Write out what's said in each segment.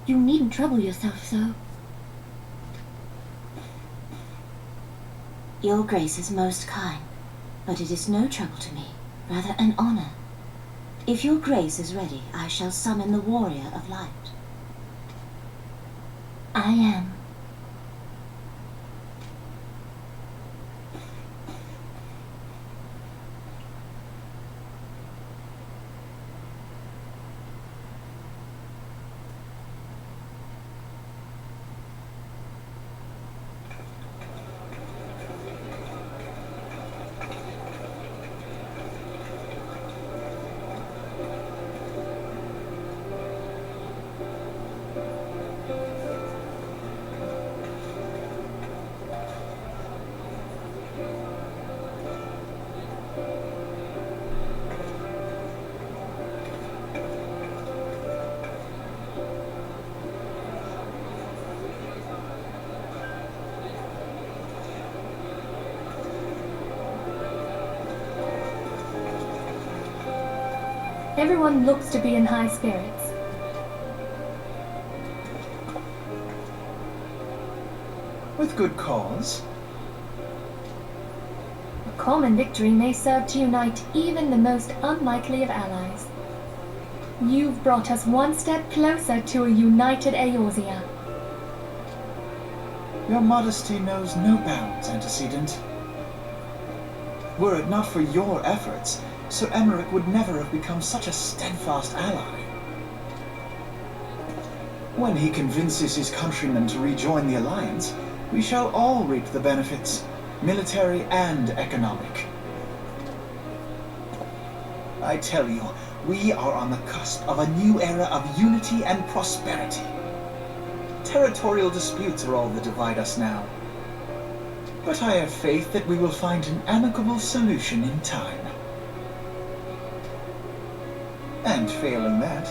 You needn't trouble yourself so. Your Grace is most kind, but it is no trouble to me, rather an honor. If your Grace is ready, I shall summon the Warrior of Light. I am. Everyone looks to be in high spirits. With good cause. A common victory may serve to unite even the most unlikely of allies. You've brought us one step closer to a united Eorzea. Your modesty knows no bounds, antecedent. Were it not for your efforts, Sir Emmerich would never have become such a steadfast ally. When he convinces his countrymen to rejoin the Alliance, we shall all reap the benefits, military and economic. I tell you, we are on the cusp of a new era of unity and prosperity. Territorial disputes are all that divide us now. But I have faith that we will find an amicable solution in time. And failing that,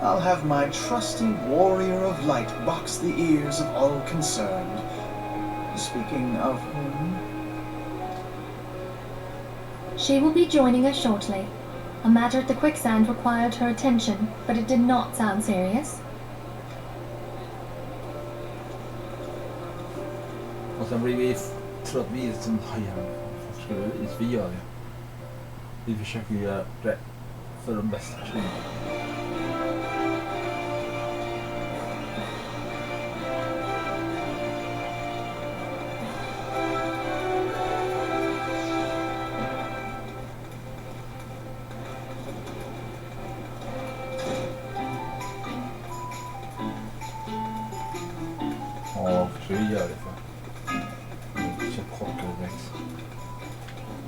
I'll have my trusty Warrior of Light box the ears of all concerned. Speaking of whom? She will be joining us shortly. A matter at the quicksand required her attention, but it did not sound serious. Och sen blir vi, tror att vi är som hajar. Vi gör det. Vi försöker göra rätt för de bästa personerna. Ja, försöker göra det för. Köp korkade växt.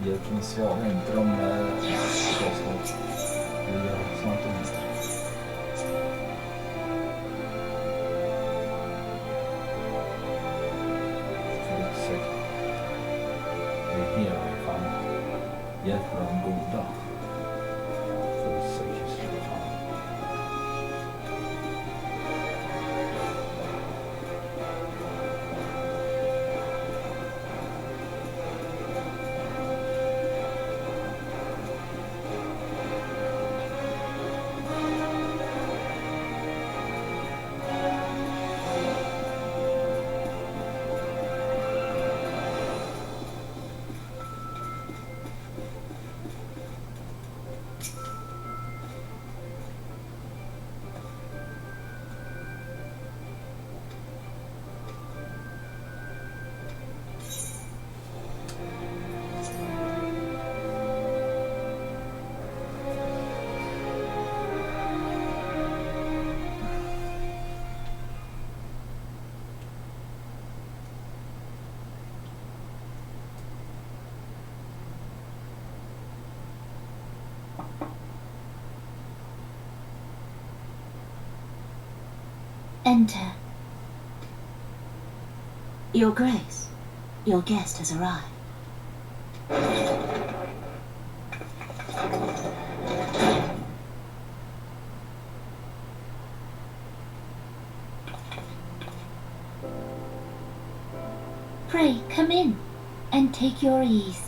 Hjälper de svaga, inte de slåss. Vi gör sånt och inte. För det är säkert. Det är hela fan. Hjälper de goda. För det är säkert. Fan. Enter. Your Grace, your guest has arrived. Pray, come in and take your ease.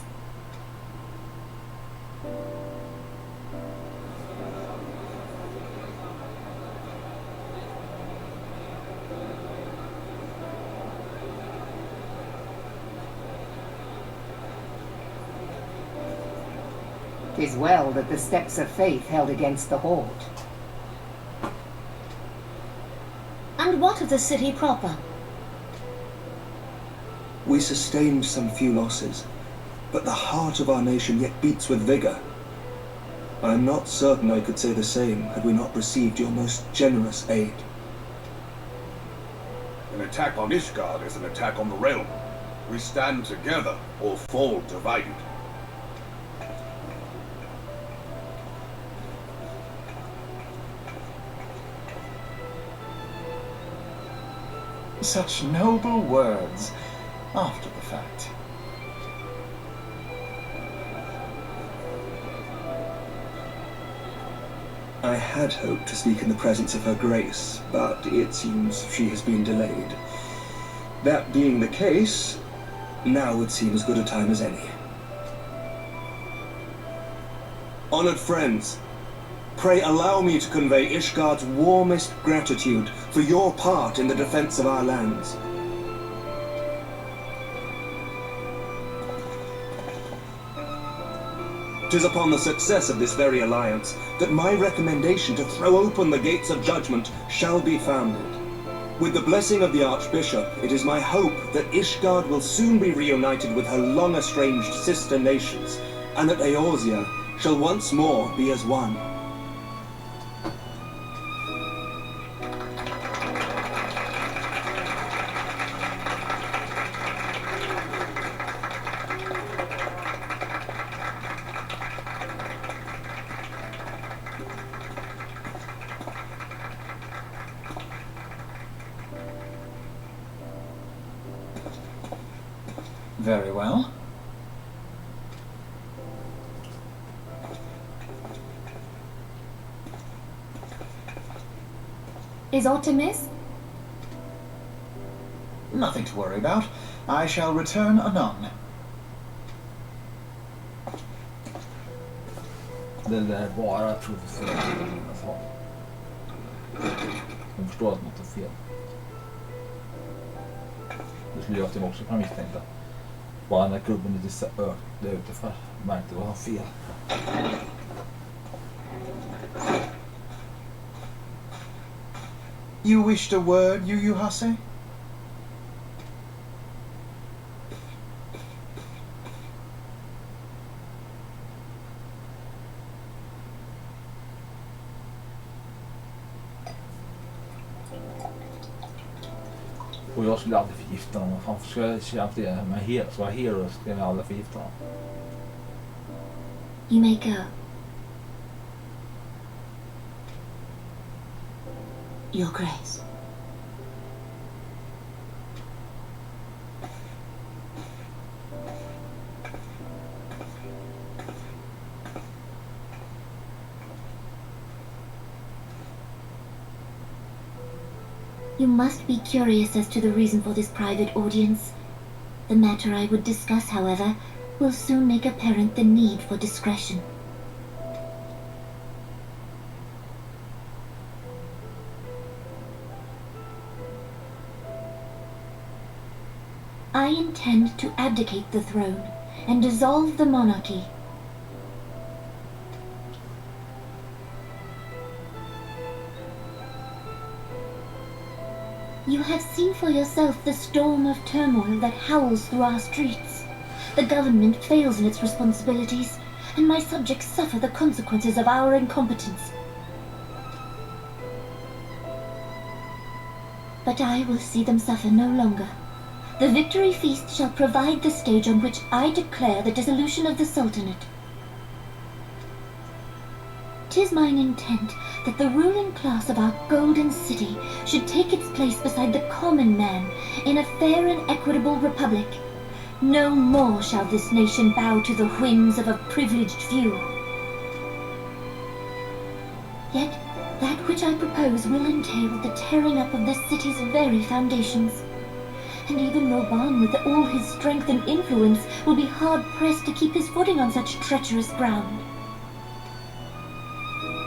'Tis well that the steps of faith held against the horde. And what of the city proper? We sustained some few losses, but the heart of our nation yet beats with vigor. I am not certain I could say the same had we not received your most generous aid. An attack on Ishgard is an attack on the realm. We stand together or fall divided. Such noble words after the fact. I had hoped to speak in the presence of her grace, but it seems she has been delayed. That being the case, now would seem as good a time as any. Honored friends, pray allow me to convey Ishgard's warmest gratitude for your part in the defense of our lands. Tis upon the success of this very alliance that my recommendation to throw open the gates of judgment shall be founded. With the blessing of the Archbishop, it is my hope that Ishgard will soon be reunited with her long-estranged sister nations, and that Eorzea shall once more be as one. Very well. Is aught amiss? Nothing to worry about. I shall return anon. Det där bara provocerar alltså. Hon förstår att något är fel. Det skulle jag också kunna misstänka. Bara när gubben lite så där utanför märkte vad han fel. You wished a word, Yuhase? Och jag skulle aldrig förgifta honom. Han ska köra det med så var hero skulle jag aldrig förgifta honom. You may go. Your Grace. You must be curious as to the reason for this private audience. The matter I would discuss, however, will soon make apparent the need for discretion. I intend to abdicate the throne and dissolve the monarchy. You have seen for yourself the storm of turmoil that howls through our streets. The government fails in its responsibilities, and my subjects suffer the consequences of our incompetence. But I will see them suffer no longer. The victory feast shall provide the stage on which I declare the dissolution of the Sultanate. 'Tis mine intent that the ruling class of our golden city should take its place beside the common man in a fair and equitable republic. No more shall this nation bow to the whims of a privileged few. Yet that which I propose will entail the tearing up of the city's very foundations. And even Roban, with all his strength and influence, will be hard-pressed to keep his footing on such treacherous ground.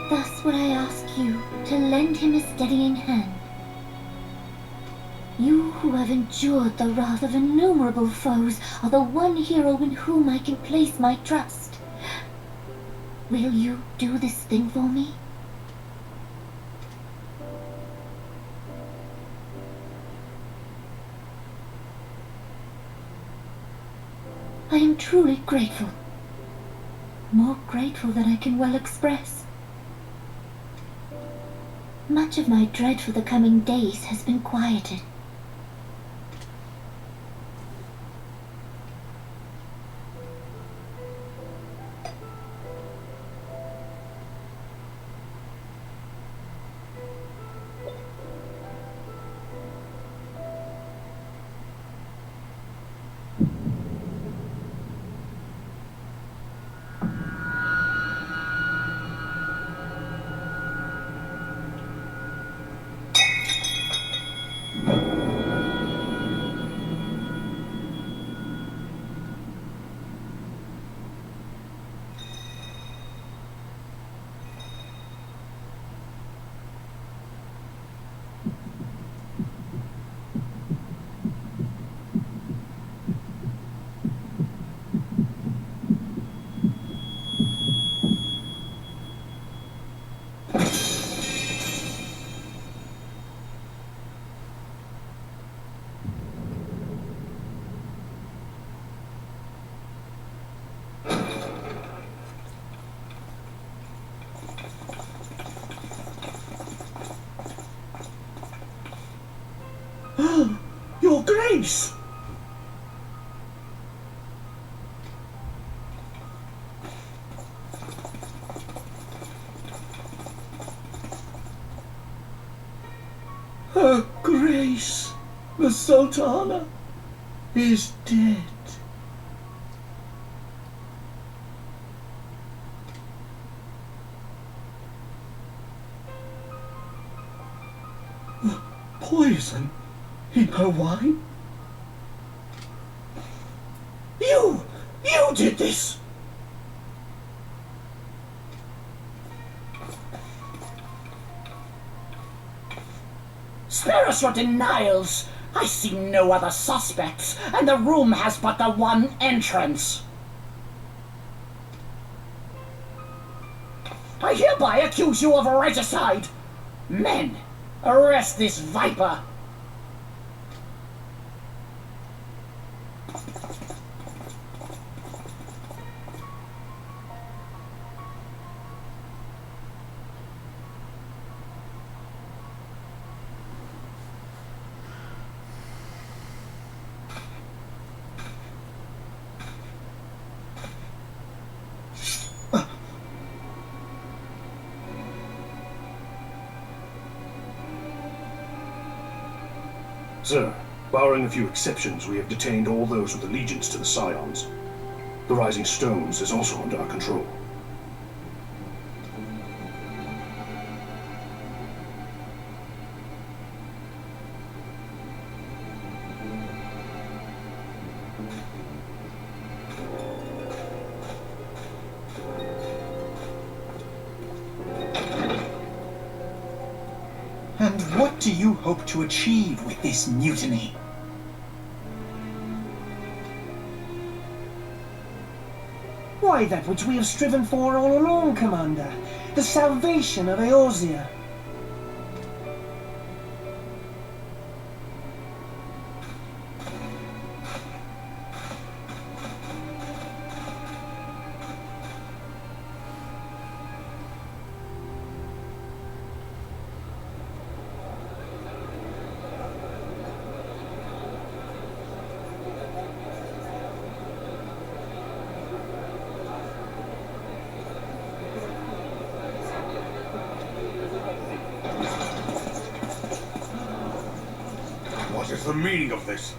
Thus would I ask you to lend him a steadying hand. You who have endured the wrath of innumerable foes are the one hero in whom I can place my trust. Will you do this thing for me? I am truly grateful. More grateful than I can well express. Much of my dread for the coming days has been quieted. Your Grace! Her Grace, the Sultana, is dead. Poison in her wine? You did this! Spare us your denials! I see no other suspects, and the room has but the one entrance. I hereby accuse you of regicide. Men, arrest this viper! Sir, barring a few exceptions, we have detained all those with allegiance to the Scions. The Rising Stones is also under our control. And what do you hope to achieve with this mutiny? Why, that which we have striven for all along, Commander. The salvation of Eorzea. What is the meaning of this?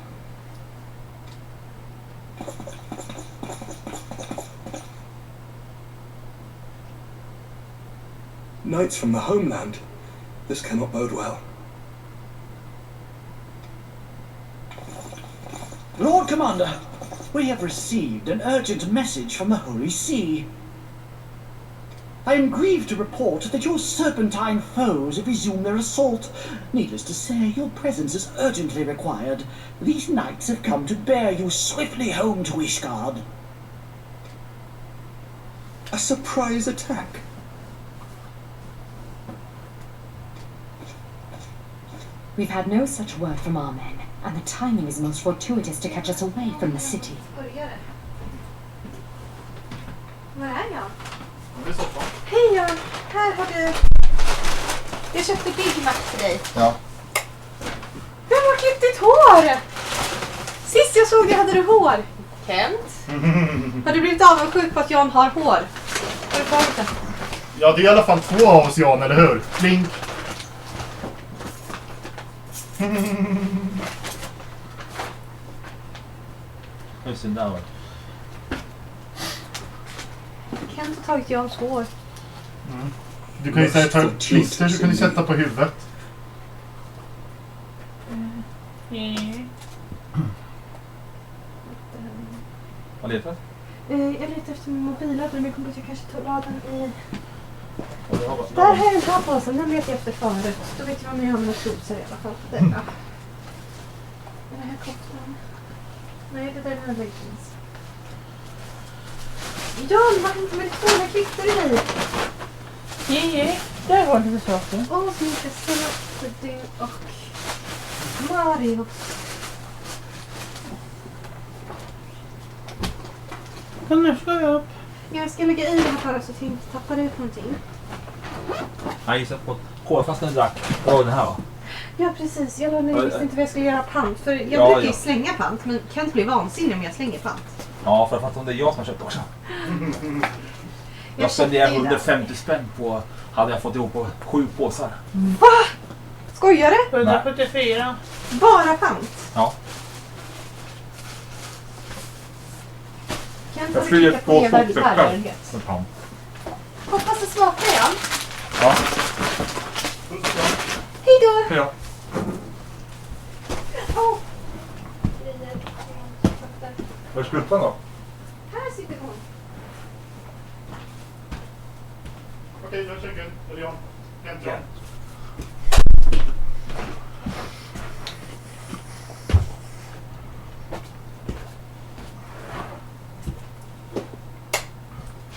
Knights from the homeland. This cannot bode well. Lord Commander, we have received an urgent message from the Holy See. I am grieved to report that your serpentine foes have resumed their assault. Needless to say, your presence is urgently required. These knights have come to bear you swiftly home to Ishgard. A surprise attack? We've had no such word from our men, and the timing is most fortuitous to catch us away from the city. Var är jag? Det är soffan. Hej Jan, här har du... Jag köpte Big Mac till dig. Ja. Vem har klippt ditt hår? Sist jag såg dig hade du hår. Kent? Har du blivit avundsjuk på att Jan har hår? Har du tagit det? Ja, det är i alla fall 2 av oss, Jan, eller hur? Klink. Just det där. Kent har tagit Jans hår. Du kan ju ta ett klister du kan ju sätta på huvudet. Vad letar du? Jag letar efter min mobilladdare, men jag kommer att jag kanske tar laddaren i... Där har jag den här påsen, den vet jag efter förut. Då vet jag vad jag har mina trosor i alla fall. Där, ja. Den här koftan. Nej, det där är en leggings. Jan, vad hände med ditt hår? Jag klippte det dig. Där har du saken. Åh, sminkassarna, pudding och Mario. Men nu ska jag upp. Jag ska lägga i det här för så att jag inte tappar ut någonting. Jag gissar på kolflaskan drack. Det var den här va? Ja, precis. Jag visste inte vad jag skulle göra pant. För jag Ja, brukar ju ja. slänga pant, men kan inte bli vansinnig om jag slänger pant. Ja, för att fatta om det är jag som har köpt också. Jag spenderade 150 spänn på, hade jag fått ihop på 7 påsar. Va? Skojar du? 174. Bara pant? Ja. Kan Jag flyger på sportveckan med pant. Hoppas det smakar, ja. Ja. Hej då! Hej då. Oh. Var är skrutten då? Här sitter hon. Okej, jag checkar. Eller Jan. Hämtar Jan.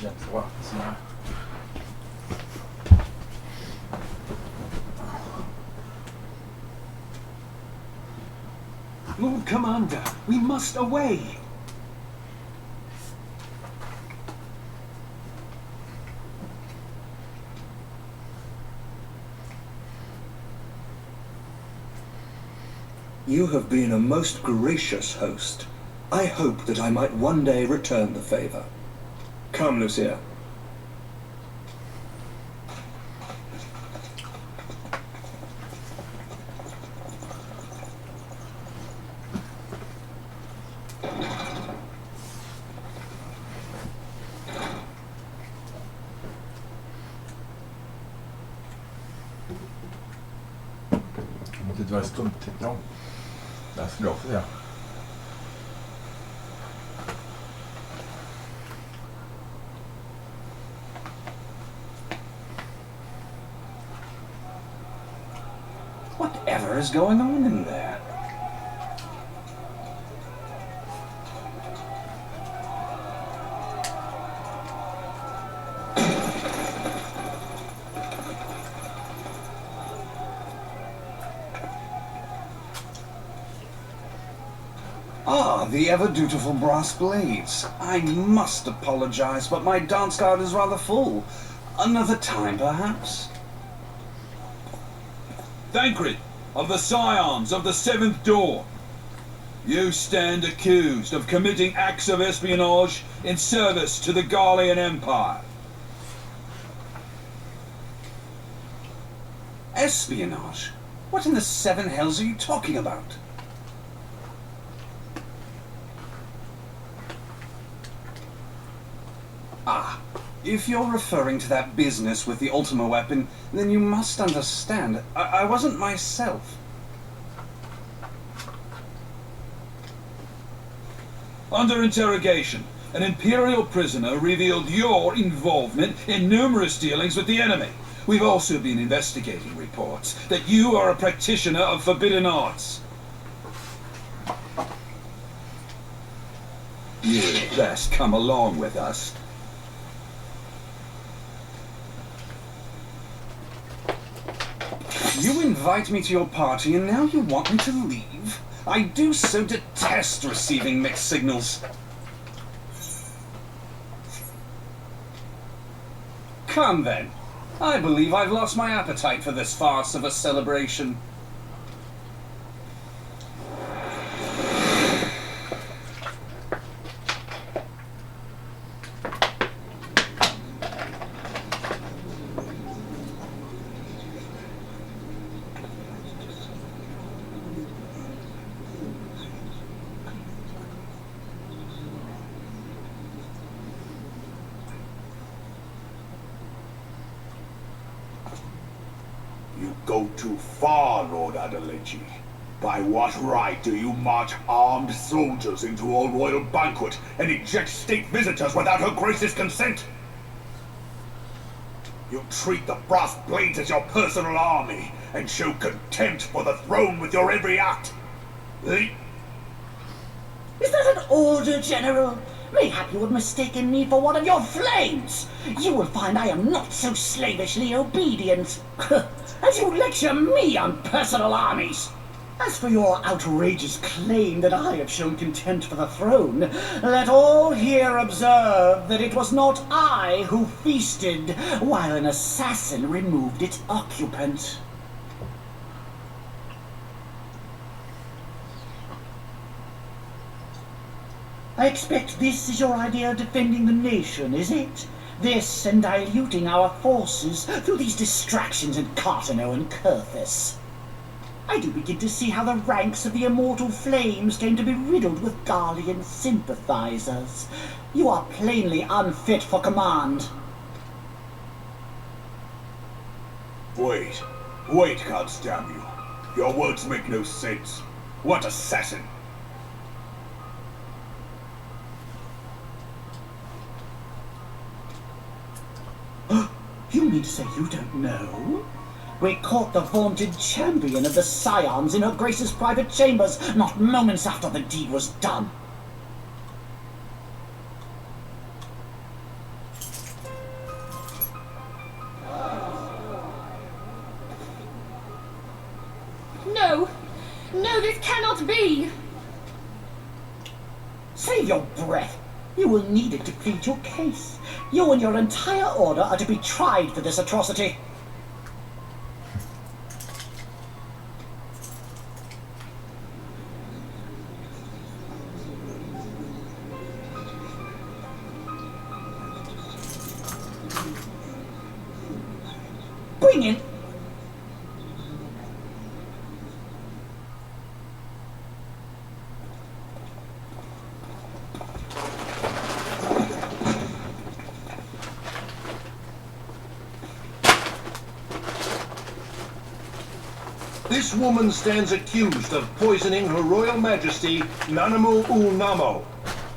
Jättebra. Så här. Lord Commander, we must away. You have been a most gracious host. I hope that I might one day return the favor. Come, Lucia. Jag måste inte vara stumptittare om. Det här skulle jag också säga. Whatever is going on in there? Ah, the ever-dutiful brass blades. I must apologize, but my dance card is rather full. Another time, perhaps? Thancred, of the Scions of the Seventh Door. You stand accused of committing acts of espionage in service to the Garlean Empire. Espionage? What in the seven hells are you talking about? Ah, if you're referring to that business with the Ultima weapon, then you must understand, I wasn't myself. Under interrogation, an Imperial prisoner revealed your involvement in numerous dealings with the enemy. We've also been investigating reports that you are a practitioner of forbidden arts. You'd best come along with us. You invite me to your party and now you want me to leave? I do so detest receiving mixed signals. Come then. I believe I've lost my appetite for this farce of a celebration. You go too far, Lord Adeleji. By what right do you march armed soldiers into a royal banquet and eject state visitors without her grace's consent? You treat the brass blades as your personal army and show contempt for the throne with your every act. Is that an order, General? Mayhap you have mistaken me for one of your flames. You will find I am not so slavishly obedient. As you lecture me on personal armies. As for your outrageous claim that I have shown contempt for the throne, let all here observe that it was not I who feasted while an assassin removed its occupant. I expect this is your idea of defending the nation, is it? This and diluting our forces through these distractions in Cartano and Kurthis. I do begin to see how the ranks of the Immortal Flames came to be riddled with Garlean sympathizers. You are plainly unfit for command. Wait, goddamn you. Your words make no sense. What assassin? You mean to say you don't know? We caught the vaunted champion of the Scions in her Grace's private chambers not moments after the deed was done. No! No, this cannot be! Save your breath. You will need it to plead your case. You and your entire order are to be tried for this atrocity. Bring in. This woman stands accused of poisoning Her Royal Majesty Nanamu Namo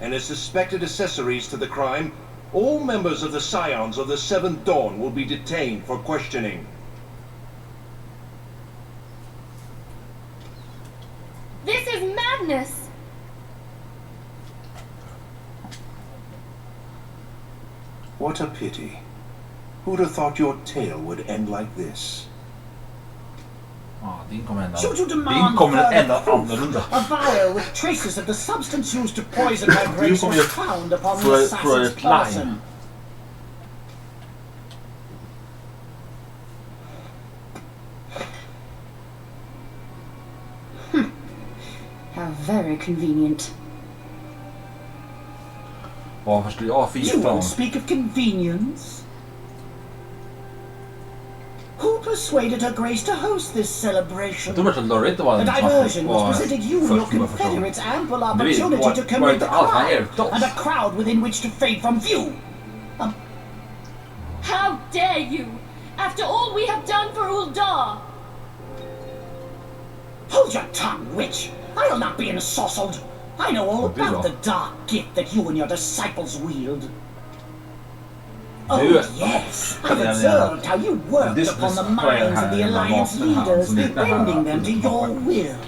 and as suspected accessories to the crime. All members of the Scions of the Seventh Dawn will be detained for questioning. This is madness! What a pity. Who'd have thought your tale would end like this? Din kommer Should you Din demand kommer ända further proof, annorlunda. a vial with traces of the substance used to poison her grace kommer was ju found upon the få assassin's ett line. person. How very convenient. Varför skulle jag You förgifta won't honom? speak of convenience. Who persuaded her grace to host this celebration? Jag tror att Lorry inte var The den diversion was var presented you and your först, om jag förstår. confederates ample Det opportunity var to commit inte the allt han crime, hjälpte oss. and a crowd within which to fade from view. How dare you! After all we have done for Uldar! Hold your tongue, witch! I'll not be ensorcelled. I know all about the dark gift that you and your disciples wield. Oh yes, I've observed how you worked upon the minds of the Alliance leaders, bending them to your will.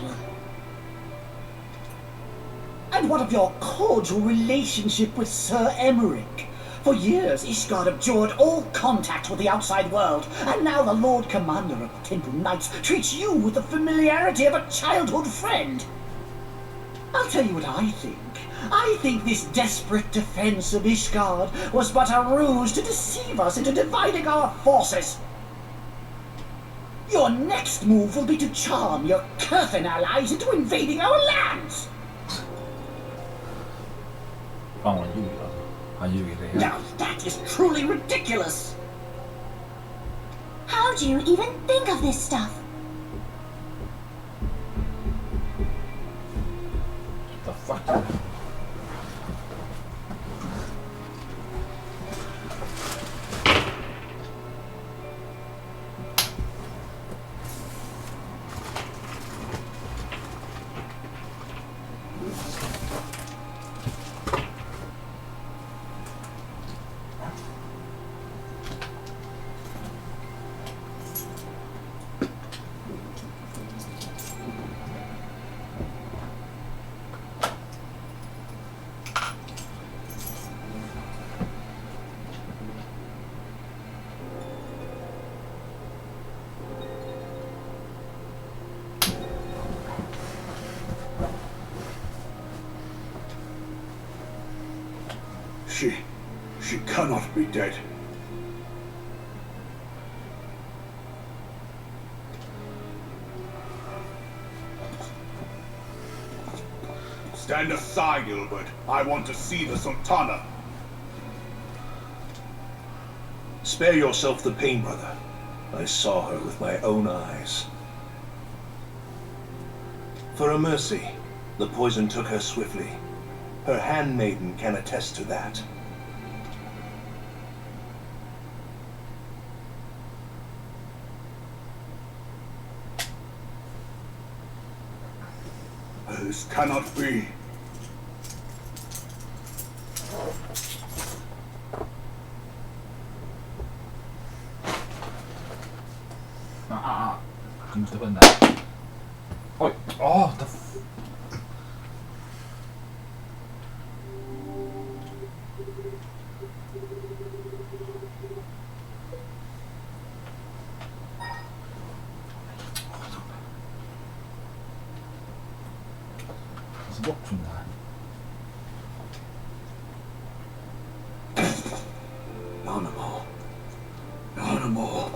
And what of your cordial relationship with Sir Emmerich? For years, Ishgard abjured all contact with the outside world, and now the Lord Commander of the Temple Knights treats you with the familiarity of a childhood friend. I'll tell you what I think. I think this desperate defense of Ishgard was but a ruse to deceive us into dividing our forces. Your next move will be to charm your Kurthan allies into invading our lands. Fan vad han ljuger alltså. Han ljuger rejält. Now that is truly ridiculous. How do you even think of this stuff? The fuck? She cannot be dead. Stand aside, Gilbert. I want to see the Sultana. Spare yourself the pain, brother. I saw her with my own eyes. For a mercy, the poison took her swiftly. Her handmaiden can attest to that. This cannot be. Inte på den där. Oj! The bort från det här. Not anymore.